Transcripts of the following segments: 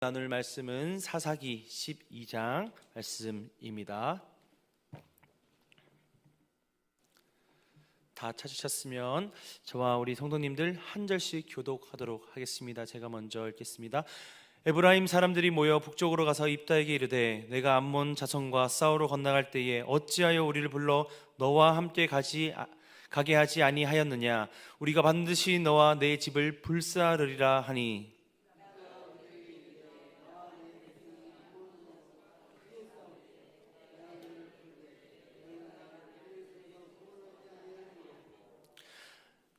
나눌 말씀은 사사기 12장 말씀입니다. 다 찾으셨으면 저와 우리 성도님들 한 절씩 교독하도록 하겠습니다. 제가 먼저 읽겠습니다. 에브라임 사람들이 모여 북쪽으로 가서 입다에게 이르되 내가 암몬 자손과 싸우러 건너갈 때에 어찌하여 우리를 불러 너와 함께 가게 하지 아니하였느냐? 우리가 반드시 너와 내 집을 불사르리라 하니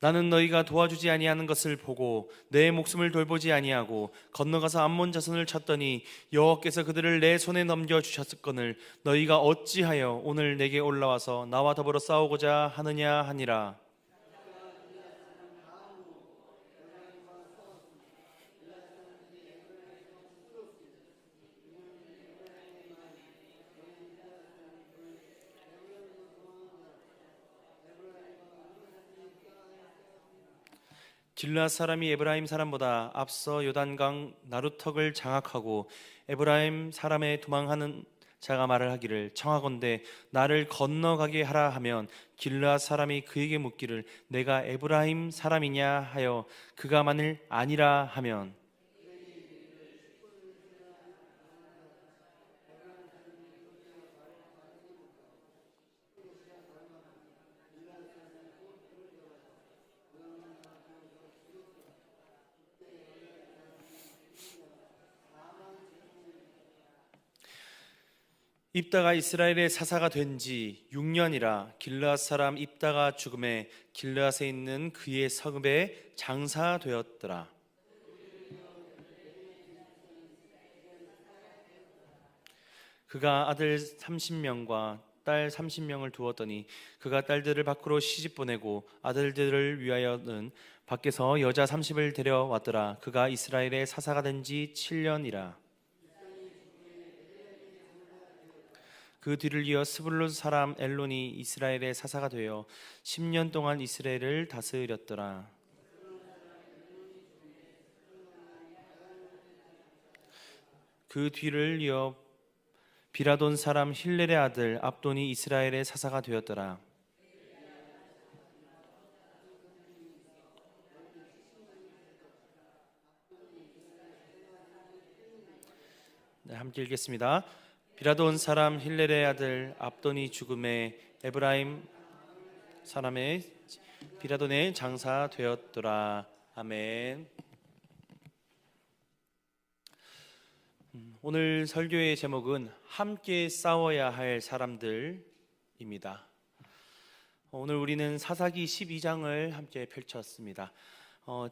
나는 너희가 도와주지 아니하는 것을 보고 내 목숨을 돌보지 아니하고 건너가서 암몬 자손을 쳤더니 여호와께서 그들을 내 손에 넘겨 주셨거늘 너희가 어찌하여 오늘 내게 올라와서 나와 더불어 싸우고자 하느냐 하니라. 길르앗 사람이 에브라임 사람보다 앞서 요단강 나루턱을 장악하고 에브라임 사람의 도망하는 자가 말을 하기를 청하건대 나를 건너가게 하라 하면 길르앗 사람이 그에게 묻기를 내가 에브라임 사람이냐 하여 그가 만일 아니라 하면 입다가 이스라엘의 사사가 된 지 6년이라 길르앗 사람 입다가 죽음에 길르앗에 있는 그의 성읍에 장사되었더라. 그가 아들 30명과 딸 30명을 두었더니 그가 딸들을 밖으로 시집 보내고 아들들을 위하여는 밖에서 여자 30을 데려왔더라. 그가 이스라엘의 사사가 된 지 7년이라. 그 뒤를 이어 스불론 사람 엘론이 이스라엘의 사사가 되어 10년 동안 이스라엘을 다스렸더라. 그 뒤를 이어 비라돈 사람 힐렐의 아들 압돈이 이스라엘의 사사가 되었더라. 네, 함께 읽겠습니다. 비라돈 사람 힐렐의 아들 압돈이 죽음에 에브라임 사람의 비라돈의 장사 되었더라. 아멘. 오늘 설교의 제목은 함께 싸워야 할 사람들입니다. 오늘 우리는 사사기 12장을 함께 펼쳤습니다.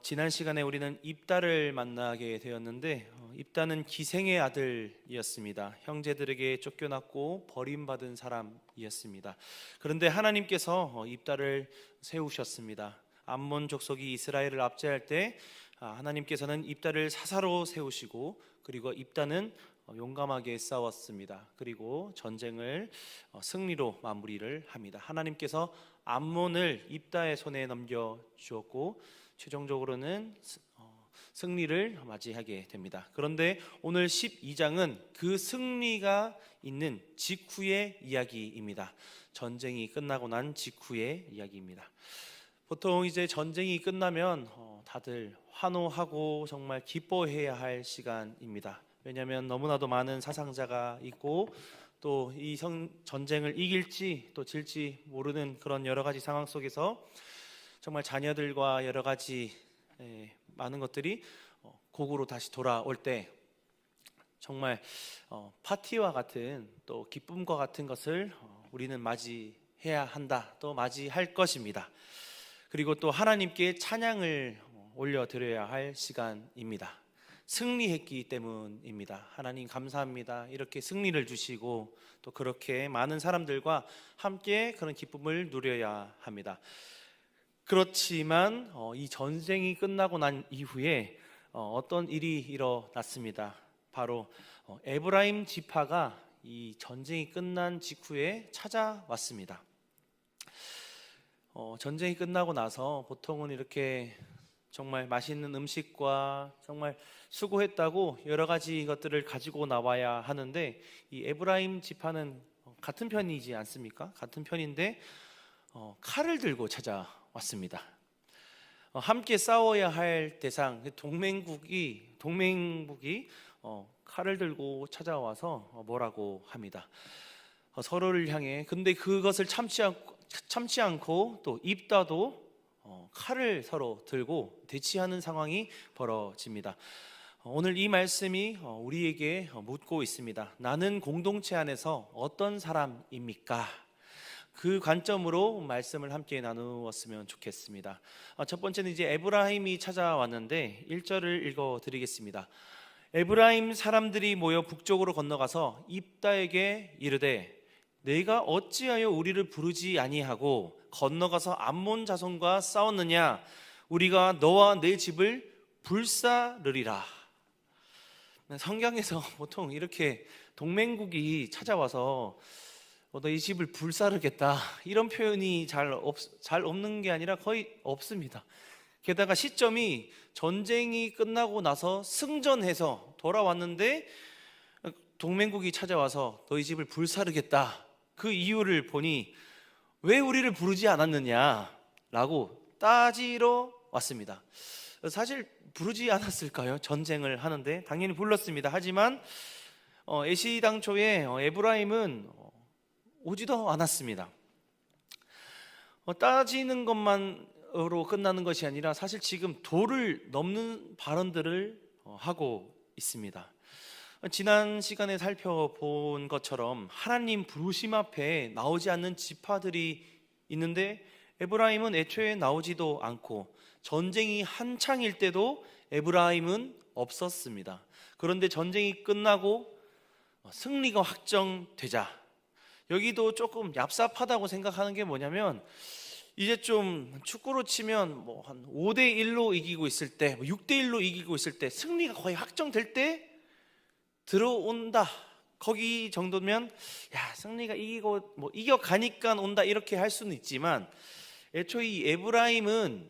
지난 시간에 우리는 입다를 만나게 되었는데 입다는 기생의 아들이었습니다. 형제들에게 쫓겨났고 버림받은 사람이었습니다. 그런데 하나님께서 입다를 세우셨습니다. 암몬 족속이 이스라엘을 압제할 때 하나님께서는 입다를 사사로 세우시고 그리고 입다는 용감하게 싸웠습니다. 그리고 전쟁을 승리로 마무리를 합니다. 하나님께서 암몬을 입다의 손에 넘겨 주었고 최종적으로는 승리를 맞이하게 됩니다. 그런데 오늘 12장은 그 승리가 있는 직후의 이야기입니다. 전쟁이 끝나고 난 직후의 이야기입니다. 보통 이제 전쟁이 끝나면 다들 환호하고 정말 기뻐해야 할 시간입니다. 왜냐하면 너무나도 많은 사상자가 있고 또 이 전쟁을 이길지 또 질지 모르는 그런 여러 가지 상황 속에서 정말 자녀들과 여러 가지 많은 것들이 고국으로 다시 돌아올 때 정말 파티와 같은 또 기쁨과 같은 것을 우리는 맞이해야 한다, 또 맞이할 것입니다. 그리고 또 하나님께 찬양을 올려드려야 할 시간입니다. 승리했기 때문입니다. 하나님 감사합니다. 이렇게 승리를 주시고 또 그렇게 많은 사람들과 함께 그런 기쁨을 누려야 합니다. 그렇지만 이 전쟁이 끝나고 난 이후에 어떤 일이 일어났습니다. 바로 에브라임 지파가 이 전쟁이 끝난 직후에 찾아왔습니다. 전쟁이 끝나고 나서 보통은 이렇게 정말 맛있는 음식과 정말 수고했다고 여러 가지 것들을 가지고 나와야 하는데, 이 에브라임 지파는 같은 편이지 않습니까? 같은 편인데 칼을 들고 찾아왔습니다. 함께 싸워야 할 대상 동맹국이 칼을 들고 찾아와서 뭐라고 합니다. 서로를 향해. 근데 그것을 참지 않고 또 입다도 칼을 서로 들고 대치하는 상황이 벌어집니다. 오늘 이 말씀이 우리에게 묻고 있습니다. 나는 공동체 안에서 어떤 사람입니까? 그 관점으로 말씀을 함께 나누었으면 좋겠습니다. 첫 번째는 이제 에브라임이 찾아왔는데 1절을 읽어드리겠습니다. 에브라임 사람들이 모여 북쪽으로 건너가서 입다에게 이르되 내가 어찌하여 우리를 부르지 아니하고 건너가서 암몬 자손과 싸웠느냐? 우리가 너와 내 집을 불사르리라. 성경에서 보통 이렇게 동맹국이 찾아와서 너희 집을 불사르겠다 이런 표현이 잘 없는 게 아니라 거의 없습니다. 게다가 시점이 전쟁이 끝나고 나서 승전해서 돌아왔는데 동맹국이 찾아와서 너희 집을 불사르겠다, 그 이유를 보니 왜 우리를 부르지 않았느냐라고 따지러 왔습니다. 사실 부르지 않았을까요? 전쟁을 하는데 당연히 불렀습니다. 하지만 애시당초에 에브라임은 오지도 않았습니다. 따지는 것만으로 끝나는 것이 아니라 사실 지금 도를 넘는 발언들을 하고 있습니다. 지난 시간에 살펴본 것처럼 하나님 부르심 앞에 나오지 않는 지파들이 있는데 에브라임은 애초에 나오지도 않고 전쟁이 한창일 때도 에브라임은 없었습니다. 그런데 전쟁이 끝나고 승리가 확정되자 여기도 조금 얍삽하다고 생각하는 게 뭐냐면, 이제 좀 축구로 치면 뭐 한 5대1로 이기고 있을 때, 6대1로 이기고 있을 때, 승리가 거의 확정될 때 들어온다, 거기 정도면 야 승리가 이기고 뭐 이겨가니까 온다 이렇게 할 수는 있지만, 애초에 이 에브라임은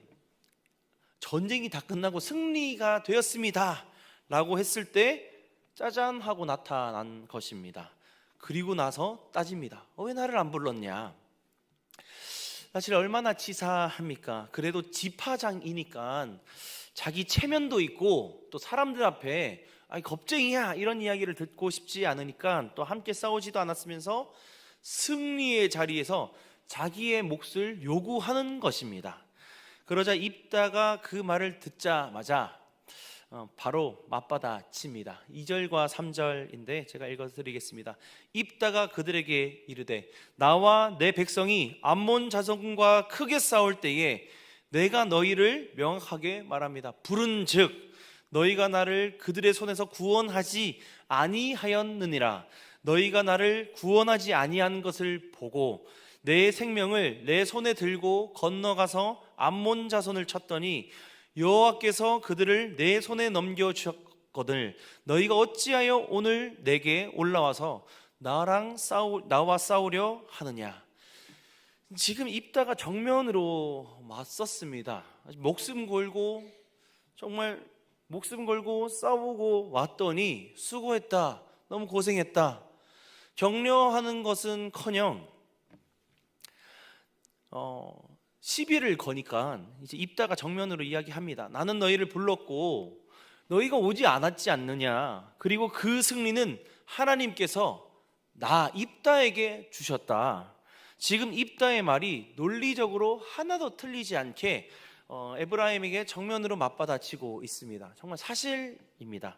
전쟁이 다 끝나고 승리가 되었습니다 라고 했을 때 짜잔 하고 나타난 것입니다. 그리고 나서 따집니다. 왜 나를 안 불렀냐? 사실 얼마나 치사합니까? 그래도 지파장이니까 자기 체면도 있고 또 사람들 앞에 겁쟁이야 이런 이야기를 듣고 싶지 않으니까 또 함께 싸우지도 않았으면서 승리의 자리에서 자기의 몫을 요구하는 것입니다. 그러자 입다가 그 말을 듣자마자 바로 맞받아칩니다. 2절과 3절인데 제가 읽어드리겠습니다. 입다가 그들에게 이르되 나와 내 백성이 암몬 자손과 크게 싸울 때에 내가 너희를 명확하게 말합니다. 부른즉 너희가 나를 그들의 손에서 구원하지 아니하였느니라. 너희가 나를 구원하지 아니한 것을 보고 내 생명을 내 손에 들고 건너가서 암몬 자손을 쳤더니 여호와께서 그들을 내 손에 넘겨주셨거늘 너희가 어찌하여 오늘 내게 올라와서 나와 싸우려 하느냐? 지금 입다가 정면으로 맞섰습니다. 목숨 걸고 정말 목숨 걸고 싸우고 왔더니 수고했다, 너무 고생했다, 격려하는 것은커녕 시비를 거니까 이제 입다가 정면으로 이야기합니다. 나는 너희를 불렀고 너희가 오지 않았지 않느냐? 그리고 그 승리는 하나님께서 나 입다에게 주셨다. 지금 입다의 말이 논리적으로 하나도 틀리지 않게 에브라임에게 정면으로 맞받아치고 있습니다. 정말 사실입니다.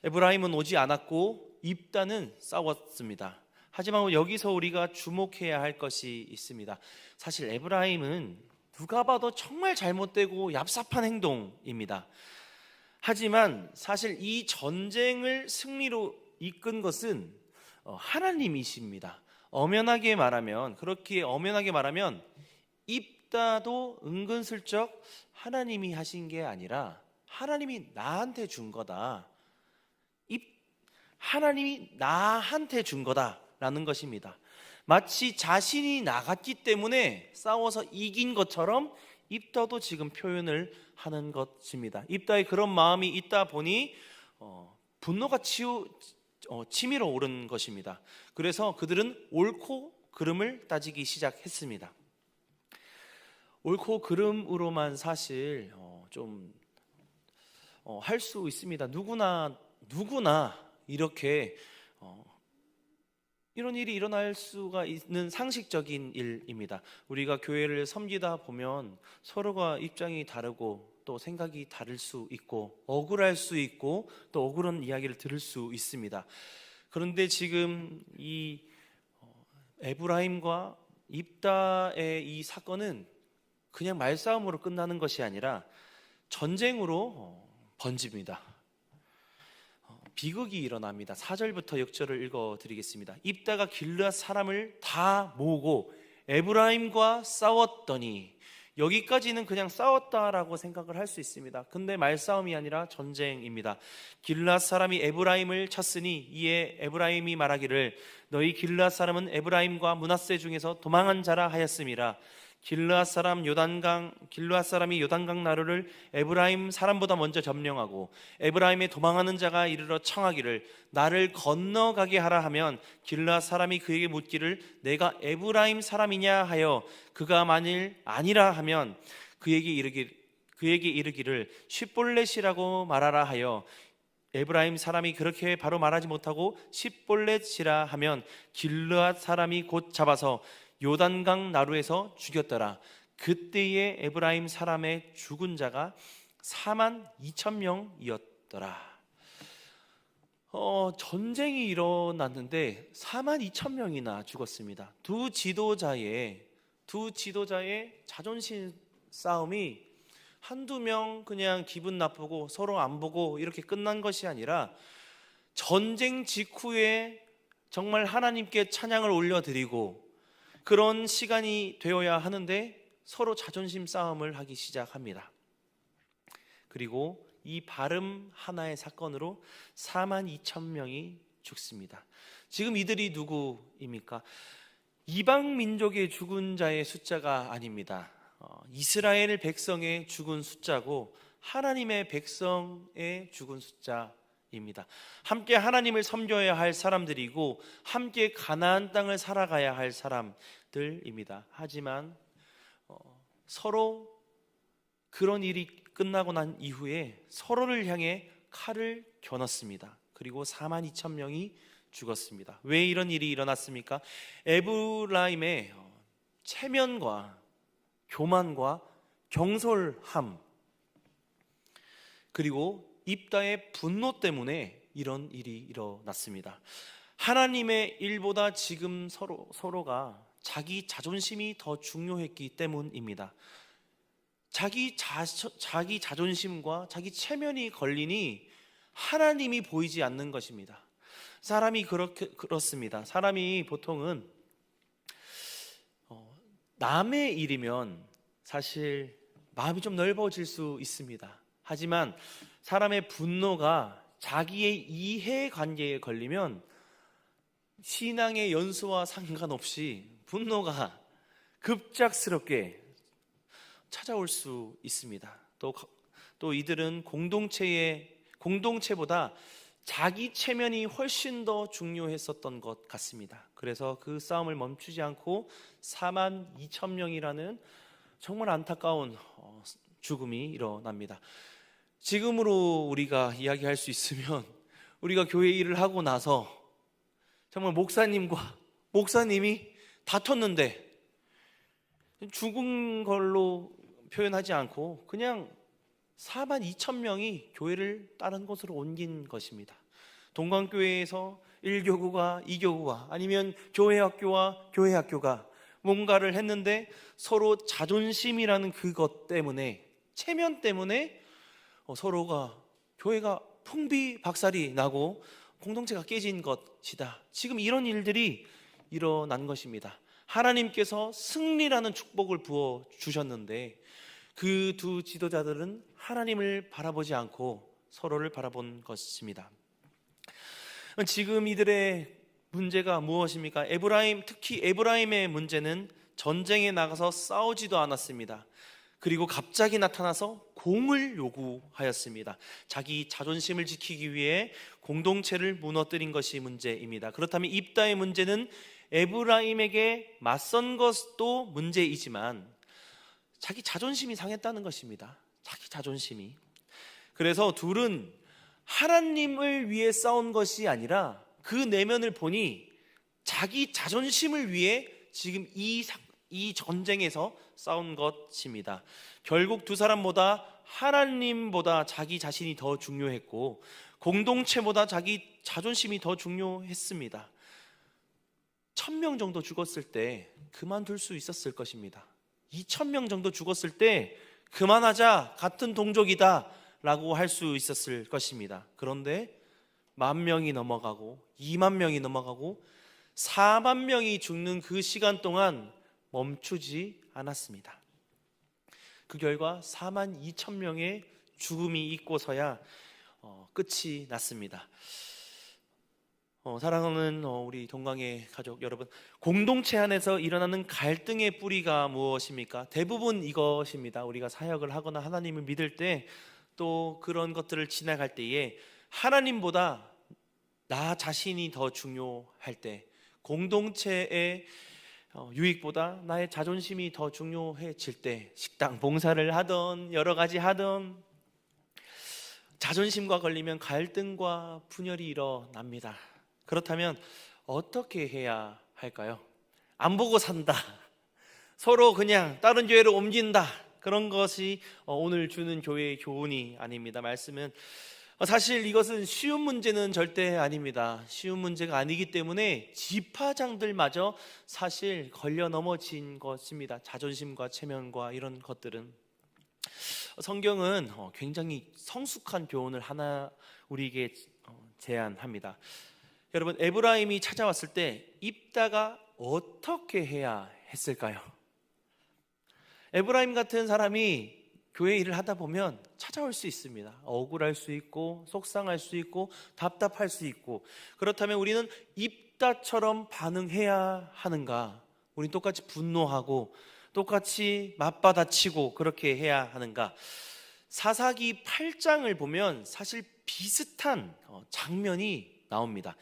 에브라임은 오지 않았고 입다는 싸웠습니다. 하지만 여기서 우리가 주목해야 할 것이 있습니다. 사실 에브라임은 누가 봐도 정말 잘못되고 얍삽한 행동입니다. 하지만 사실 이 전쟁을 승리로 이끈 것은 하나님이십니다. 그렇게 엄연하게 말하면 입다도 은근슬쩍 하나님이 하신 게 아니라 하나님이 나한테 준 거다. 하나님이 나한테 준 거다라는 것입니다. 마치 자신이 나갔기 때문에 싸워서 이긴 것처럼 입다도 지금 표현을 하는 것입니다. 입다에 그런 마음이 있다 보니 분노가 치밀어 오른 것입니다. 그래서 그들은 옳고 그름을 따지기 시작했습니다. 옳고 그름으로만 사실 좀 할 수 있습니다. 누구나 이렇게 이런 일이 일어날 수가 있는 상식적인 일입니다. 우리가 교회를 섬기다 보면 서로가 입장이 다르고 또 생각이 다를 수 있고 억울할 수 있고 또 억울한 이야기를 들을 수 있습니다. 그런데 지금 이 에브라임과 입다의 이 사건은 그냥 말싸움으로 끝나는 것이 아니라 전쟁으로 번집니다. 비극이 일어납니다. 4절부터 6절을 읽어드리겠습니다. 입다가 길르앗 사람을 다 모으고 에브라임과 싸웠더니, 여기까지는 그냥 싸웠다라고 생각을 할 수 있습니다. 근데 말싸움이 아니라 전쟁입니다. 길르앗 사람이 에브라임을 쳤으니 이에 에브라임이 말하기를 너희 길르앗 사람은 에브라임과 므낫세 중에서 도망한 자라 하였음이라. 길르앗 사람이 요단강 나루를 에브라임 사람보다 먼저 점령하고 에브라임에 도망하는 자가 이르러 청하기를 나를 건너가게 하라 하면 길르앗 사람이 그에게 묻기를 내가 에브라임 사람이냐 하여 그가 만일 아니라 하면 그에게 이르기를 쉿볼렛이라고 말하라 하여 에브라임 사람이 그렇게 바로 말하지 못하고 쉿볼렛이라 하면 길르앗 사람이 곧 잡아서 요단강 나루에서 죽였더라. 그때의 에브라임 사람의 죽은 자가 42,000명이었더라. 전쟁이 일어났는데 42,000명이나 죽었습니다. 두 지도자의 자존심 싸움이 한두 명 그냥 기분 나쁘고 서로 안 보고 이렇게 끝난 것이 아니라 전쟁 직후에 정말 하나님께 찬양을 올려드리고 그런 시간이 되어야 하는데 서로 자존심 싸움을 하기 시작합니다. 그리고 이 발음 하나의 사건으로 42,000명이 죽습니다. 지금 이들이 누구입니까? 이방 민족의 죽은 자의 숫자가 아닙니다. 이스라엘 백성의 죽은 숫자고 하나님의 백성의 죽은 숫자입니다. 함께 하나님을 섬겨야 할 사람들이고 함께 가나안 땅을 살아가야 할 사람들입니다. 하지만 서로 그런 일이 끝나고 난 이후에 서로를 향해 칼을 겨눴습니다. 그리고 42,000명이 죽었습니다. 왜 이런 일이 일어났습니까? 에브라임의 체면과 교만과 경솔함, 그리고 입다의 분노 때문에 이런 일이 일어났습니다. 하나님의 일보다 지금 서로가 자기 자존심이 더 중요했기 때문입니다. 자기 자존심과 자기 체면이 걸리니 하나님이 보이지 않는 것입니다. 사람이 그렇습니다. 사람이 보통은 남의 일이면 사실 마음이 좀 넓어질 수 있습니다. 하지만 사람의 분노가 자기의 이해관계에 걸리면 신앙의 연수와 상관없이 분노가 급작스럽게 찾아올 수 있습니다. 또 이들은 공동체보다 자기 체면이 훨씬 더 중요했었던 것 같습니다. 그래서 그 싸움을 멈추지 않고 42,000명이라는 정말 안타까운 죽음이 일어납니다. 지금으로 우리가 이야기할 수 있으면 우리가 교회 일을 하고 나서 정말 목사님이 다퉜는데 죽은 걸로 표현하지 않고 그냥 42,000명이 교회를 다른 곳으로 옮긴 것입니다. 동광교회에서 1교구가 2교구가 아니면 교회학교와 교회학교가 뭔가를 했는데 서로 자존심이라는 그것 때문에, 체면 때문에 서로가, 교회가 풍비박살이 나고 공동체가 깨진 것이다. 지금 이런 일들이 일어난 것입니다. 하나님께서 승리라는 축복을 부어주셨는데 그 두 지도자들은 하나님을 바라보지 않고 서로를 바라본 것입니다. 지금 이들의 문제가 무엇입니까? 특히 에브라임의 문제는 전쟁에 나가서 싸우지도 않았습니다. 그리고 갑자기 나타나서 공을 요구하였습니다. 자기 자존심을 지키기 위해 공동체를 무너뜨린 것이 문제입니다. 그렇다면 입다의 문제는 에브라임에게 맞선 것도 문제이지만 자기 자존심이 상했다는 것입니다. 자기 자존심이. 그래서 둘은 하나님을 위해 싸운 것이 아니라 그 내면을 보니 자기 자존심을 위해 지금 이 전쟁에서 싸운 것입니다. 결국 두 사람보다 하나님보다 자기 자신이 더 중요했고 공동체보다 자기 자존심이 더 중요했습니다. 1,000명 정도 죽었을 때 그만둘 수 있었을 것입니다. 2,000명 정도 죽었을 때 그만하자, 같은 동족이다 라고 할 수 있었을 것입니다. 그런데 10,000명이 넘어가고 20,000명이 넘어가고 40,000명이 죽는 그 시간 동안 멈추지 않았습니다. 그 결과 42,000명의 죽음이 있고서야 끝이 났습니다. 사랑하는 우리 동강의 가족 여러분, 공동체 안에서 일어나는 갈등의 뿌리가 무엇입니까? 대부분 이것입니다. 우리가 사역을 하거나 하나님을 믿을 때, 또 그런 것들을 지나갈 때에 하나님보다 나 자신이 더 중요할 때, 공동체의 유익보다 나의 자존심이 더 중요해질 때, 식당 봉사를 하던 여러 가지 하던 자존심과 걸리면 갈등과 분열이 일어납니다. 그렇다면 어떻게 해야 할까요? 안 보고 산다, 서로 그냥 다른 교회로 옮긴다, 그런 것이 오늘 주는 교회의 교훈이 아닙니다. 말씀은 사실 이것은 쉬운 문제는 절대 아닙니다. 쉬운 문제가 아니기 때문에 지파장들마저 사실 걸려 넘어진 것입니다. 자존심과 체면과 이런 것들은. 성경은 굉장히 성숙한 교훈을 하나 우리에게 제안합니다. 여러분, 에브라임이 찾아왔을 때 입다가 어떻게 해야 했을까요? 에브라임 같은 사람이 교회 일을 하다 보면 찾아올 수 있습니다. 억울할 수 있고 속상할 수 있고 답답할 수 있고. 그렇다면 우리는 입다처럼 반응해야 하는가? 우리는 똑같이 분노하고 똑같이 맞받아치고 그렇게 해야 하는가? 사사기 8장을 보면 사실 비슷한 장면이 나옵니다.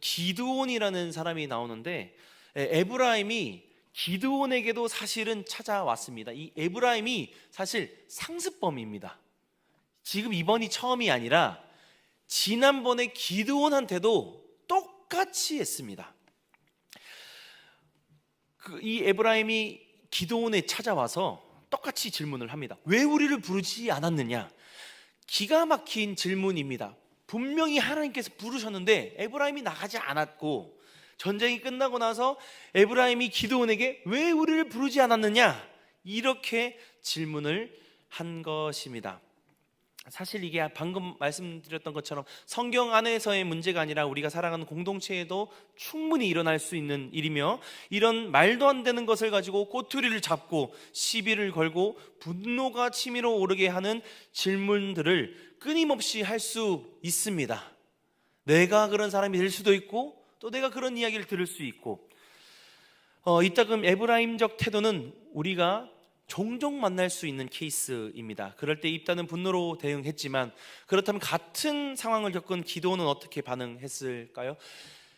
기드온이라는 사람이 나오는데, 에브라임이 기드온에게도 사실은 찾아왔습니다. 이 에브라임이 사실 상습범입니다. 지금 이번이 처음이 아니라 지난번에 기드온한테도 똑같이 했습니다. 이 에브라임이 기드온에 찾아와서 똑같이 질문을 합니다. 왜 우리를 부르지 않았느냐? 기가 막힌 질문입니다. 분명히 하나님께서 부르셨는데 에브라임이 나가지 않았고, 전쟁이 끝나고 나서 에브라임이 기드온에게 왜 우리를 부르지 않았느냐, 이렇게 질문을 한 것입니다. 사실 이게 방금 말씀드렸던 것처럼 성경 안에서의 문제가 아니라 우리가 살아가는 공동체에도 충분히 일어날 수 있는 일이며, 이런 말도 안 되는 것을 가지고 꼬투리를 잡고 시비를 걸고 분노가 치밀어 오르게 하는 질문들을 끊임없이 할 수 있습니다. 내가 그런 사람이 될 수도 있고 또 내가 그런 이야기를 들을 수 있고, 이따금 에브라임적 태도는 우리가 종종 만날 수 있는 케이스입니다. 그럴 때 입다는 분노로 대응했지만, 그렇다면 같은 상황을 겪은 기드온은 어떻게 반응했을까요?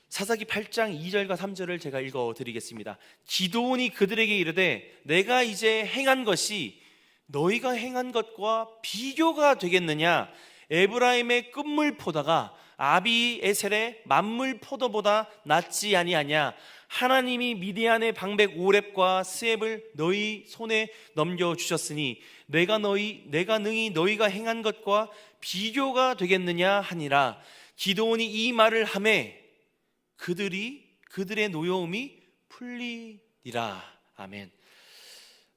사사기 8장 2절과 3절을 제가 읽어드리겠습니다. 기드온이 그들에게 이르되 내가 이제 행한 것이 너희가 행한 것과 비교가 되겠느냐? 에브라임의 끝물 포도가 아비에셀의 만물 포도보다 낫지 아니하냐? 하나님이 미디안의 방백 오렙과 스앱을 너희 손에 넘겨주셨으니 내가 능히 너희가 행한 것과 비교가 되겠느냐 하니라. 기드온이 이 말을 하매 그들의 노여움이 풀리리라. 아멘.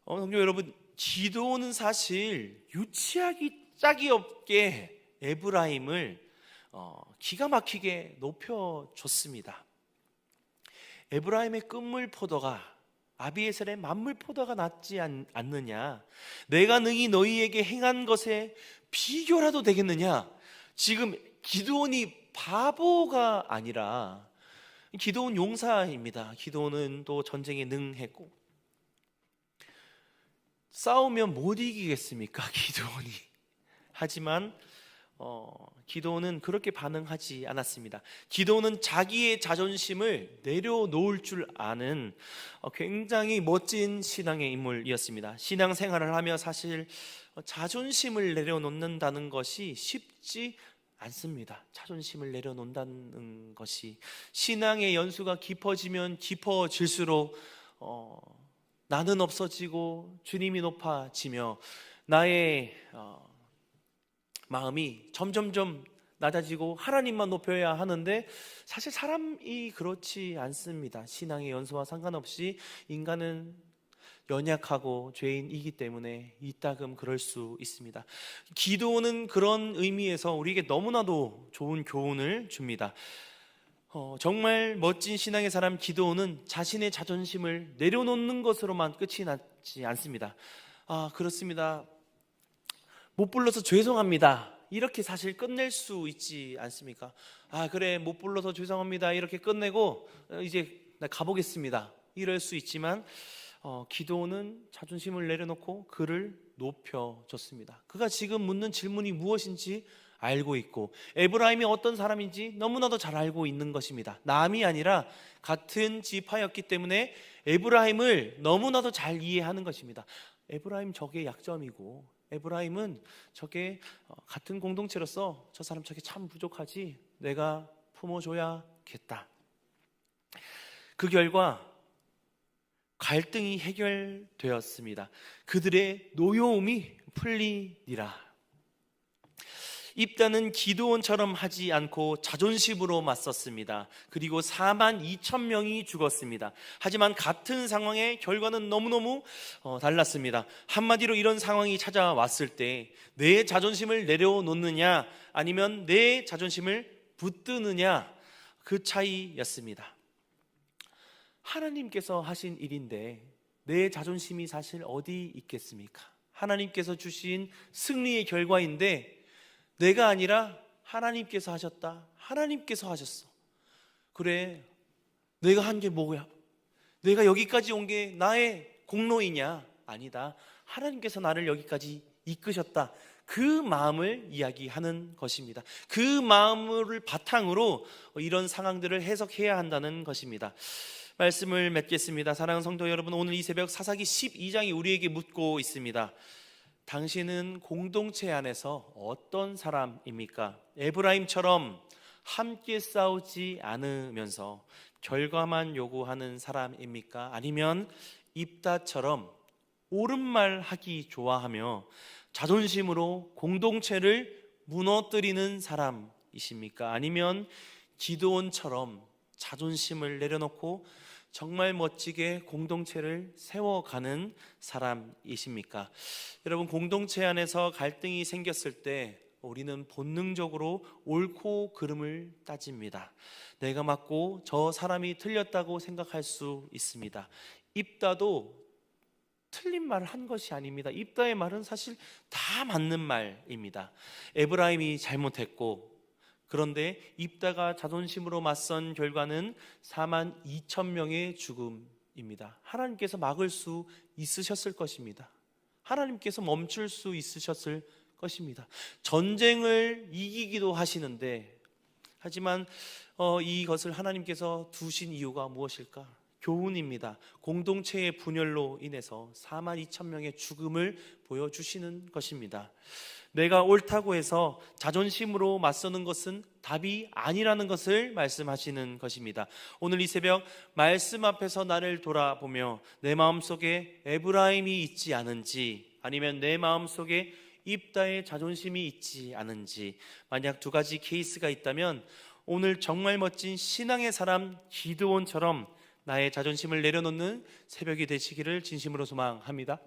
성도 여러분, 기드온은 사실 유치하기 짝이 없게 에브라임을 기가 막히게 높여줬습니다. 에브라임의 끝물 포도가 아비에셀의 만물 포도가 낫지 않느냐? 내가 능히 너희에게 행한 것에 비교라도 되겠느냐? 지금 기드온이 바보가 아니라 기드온 용사입니다. 기드온은 또 전쟁에 능했고, 싸우면 못 이기겠습니까? 기드온이. 하지만 기드온은 그렇게 반응하지 않았습니다. 기드온은 자기의 자존심을 내려놓을 줄 아는 굉장히 멋진 신앙의 인물이었습니다. 신앙생활을 하며 사실 자존심을 내려놓는다는 것이 쉽지 않습니다. 자존심을 내려놓는다는 것이 신앙의 연수가 깊어지면 깊어질수록 나는 없어지고 주님이 높아지며 나의 마음이 점점점 낮아지고 하나님만 높여야 하는데, 사실 사람이 그렇지 않습니다. 신앙의 연수와 상관없이 인간은 연약하고 죄인이기 때문에 이따금 그럴 수 있습니다. 기도는 그런 의미에서 우리에게 너무나도 좋은 교훈을 줍니다. 정말 멋진 신앙의 사람 기드온은 자신의 자존심을 내려놓는 것으로만 끝이 나지 않습니다. 그렇습니다, 못 불러서 죄송합니다, 이렇게 사실 끝낼 수 있지 않습니까? 그래, 못 불러서 죄송합니다, 이렇게 끝내고 이제 나 가보겠습니다, 이럴 수 있지만 기드온은 자존심을 내려놓고 그를 높여줬습니다. 그가 지금 묻는 질문이 무엇인지 알고 있고 에브라임이 어떤 사람인지 너무나도 잘 알고 있는 것입니다. 남이 아니라 같은 지파였기 때문에 에브라임을 너무나도 잘 이해하는 것입니다. 에브라임 저게 약점이고, 에브라임은 저게 같은 공동체로서 저 사람 저게 참 부족하지, 내가 품어줘야겠다. 그 결과 갈등이 해결되었습니다. 그들의 노여움이 풀리니라. 입다는 기드온처럼 하지 않고 자존심으로 맞섰습니다. 그리고 42,000명이 죽었습니다. 하지만 같은 상황의 결과는 너무너무 달랐습니다. 한마디로 이런 상황이 찾아왔을 때 내 자존심을 내려놓느냐 아니면 내 자존심을 붙드느냐, 그 차이였습니다. 하나님께서 하신 일인데 내 자존심이 사실 어디 있겠습니까? 하나님께서 주신 승리의 결과인데 내가 아니라 하나님께서 하셨다, 하나님께서 하셨어. 그래, 내가 한 게 뭐야? 내가 여기까지 온 게 나의 공로이냐? 아니다, 하나님께서 나를 여기까지 이끄셨다. 그 마음을 이야기하는 것입니다. 그 마음을 바탕으로 이런 상황들을 해석해야 한다는 것입니다. 말씀을 맺겠습니다. 사랑하는 성도 여러분, 오늘 이 새벽 사사기 12장이 우리에게 묻고 있습니다. 당신은 공동체 안에서 어떤 사람입니까? 에브라임처럼 함께 싸우지 않으면서 결과만 요구하는 사람입니까? 아니면 입다처럼 옳은 말 하기 좋아하며 자존심으로 공동체를 무너뜨리는 사람이십니까? 아니면 기드온처럼 자존심을 내려놓고 정말 멋지게 공동체를 세워가는 사람이십니까? 여러분, 공동체 안에서 갈등이 생겼을 때 우리는 본능적으로 옳고 그름을 따집니다. 내가 맞고 저 사람이 틀렸다고 생각할 수 있습니다. 입다도 틀린 말을 한 것이 아닙니다. 입다의 말은 사실 다 맞는 말입니다. 에브라임이 잘못했고, 그런데 입다가 자존심으로 맞선 결과는 42,000명의 죽음입니다. 하나님께서 막을 수 있으셨을 것입니다. 하나님께서 멈출 수 있으셨을 것입니다. 전쟁을 이기기도 하시는데, 하지만 이것을 하나님께서 두신 이유가 무엇일까? 교훈입니다. 공동체의 분열로 인해서 42,000명의 죽음을 보여주시는 것입니다. 내가 옳다고 해서 자존심으로 맞서는 것은 답이 아니라는 것을 말씀하시는 것입니다. 오늘 이 새벽 말씀 앞에서 나를 돌아보며 내 마음속에 에브라임이 있지 않은지, 아니면 내 마음속에 입다의 자존심이 있지 않은지, 만약 두 가지 케이스가 있다면 오늘 정말 멋진 신앙의 사람 기드온처럼 나의 자존심을 내려놓는 새벽이 되시기를 진심으로 소망합니다.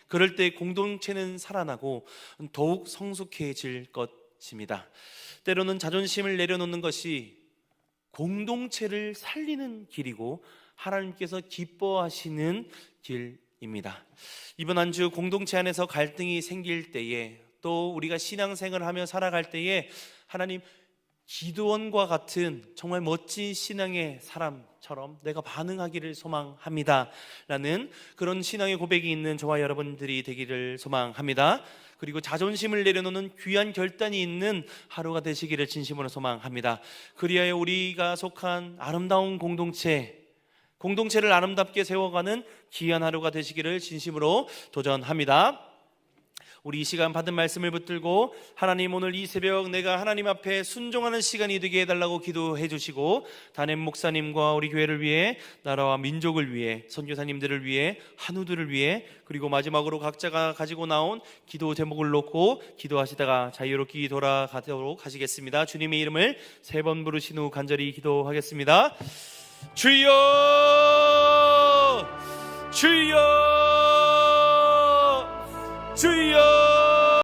그럴 때 공동체는 살아나고 더욱 성숙해질 것입니다. 때로는 자존심을 내려놓는 것이 공동체를 살리는 길이고 하나님께서 기뻐하시는 길입니다. 이번 한 주 공동체 안에서 갈등이 생길 때에, 또 우리가 신앙생활을 하며 살아갈 때에 하나님, 기드온과 같은 정말 멋진 신앙의 사람처럼 내가 반응하기를 소망합니다 라는 그런 신앙의 고백이 있는 저와 여러분들이 되기를 소망합니다. 그리고 자존심을 내려놓는 귀한 결단이 있는 하루가 되시기를 진심으로 소망합니다. 그리하여 우리가 속한 아름다운 공동체를 아름답게 세워가는 귀한 하루가 되시기를 진심으로 도전합니다. 우리 이 시간 받은 말씀을 붙들고 하나님, 오늘 이 새벽 내가 하나님 앞에 순종하는 시간이 되게 해달라고 기도해 주시고, 담임 목사님과 우리 교회를 위해, 나라와 민족을 위해, 선교사님들을 위해, 한우들을 위해, 그리고 마지막으로 각자가 가지고 나온 기도 제목을 놓고 기도하시다가 자유롭게 돌아가도록 하시겠습니다. 주님의 이름을 3번 부르신 후 간절히 기도하겠습니다. 주여, 주여, 주여,